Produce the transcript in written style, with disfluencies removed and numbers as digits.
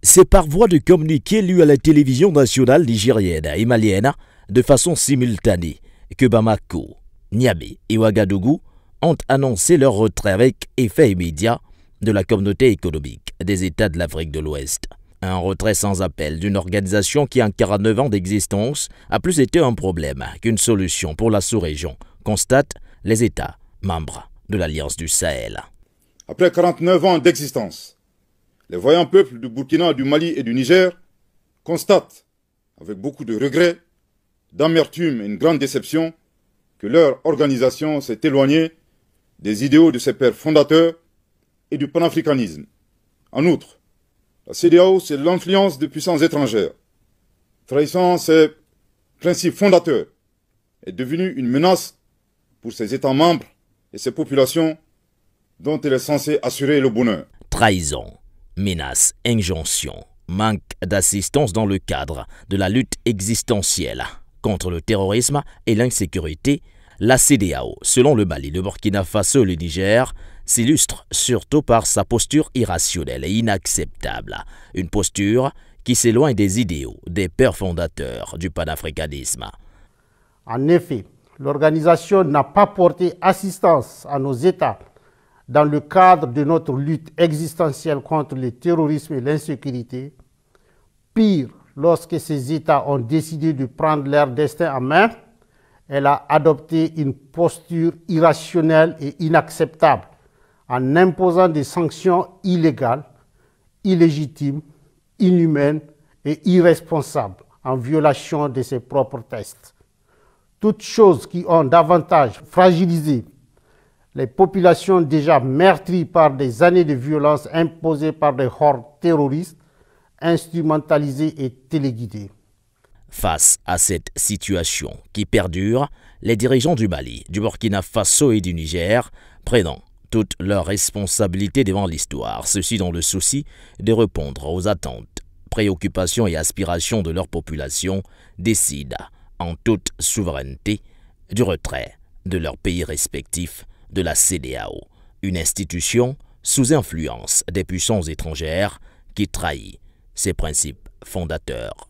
C'est par voie de communiqué lu à la télévision nationale nigérienne et malienne de façon simultanée que Bamako, Niamey et Ouagadougou ont annoncé leur retrait avec effet immédiat de la communauté économique des États de l'Afrique de l'Ouest. Un retrait sans appel d'une organisation qui, en 49 ans d'existence, a plus été un problème qu'une solution pour la sous-région, constatent les États membres de l'Alliance du Sahel. Après 49 ans d'existence, les voyants peuples du Burkina, du Mali et du Niger constatent, avec beaucoup de regrets, d'amertume et une grande déception, que leur organisation s'est éloignée des idéaux de ses pères fondateurs et du panafricanisme. En outre, la CEDEAO, c'est l'influence de puissances étrangères. Trahissant ses principes fondateurs, est devenue une menace pour ses États membres et ses populations dont elle est censée assurer le bonheur. Trahison, menace, injonction, manque d'assistance dans le cadre de la lutte existentielle contre le terrorisme et l'insécurité, la CEDEAO, selon le Mali, le Burkina Faso et le Niger, s'illustre surtout par sa posture irrationnelle et inacceptable. Une posture qui s'éloigne des idéaux des pères fondateurs du panafricanisme. En effet, l'organisation n'a pas porté assistance à nos États dans le cadre de notre lutte existentielle contre le terrorisme et l'insécurité. Pire, lorsque ces États ont décidé de prendre leur destin en main, elle a adopté une posture irrationnelle et inacceptable en imposant des sanctions illégales, illégitimes, inhumaines et irresponsables en violation de ses propres textes. Toutes choses qui ont davantage fragilisé les populations déjà meurtries par des années de violence imposées par des hordes terroristes, instrumentalisées et téléguidées. Face à cette situation qui perdure, les dirigeants du Mali, du Burkina Faso et du Niger, prenant toutes leurs responsabilités devant l'histoire, ceci dans le souci de répondre aux attentes, préoccupations et aspirations de leur population, décident en toute souveraineté du retrait de leurs pays respectifs de la CEDEAO, une institution sous influence des puissances étrangères qui trahit ses principes fondateurs.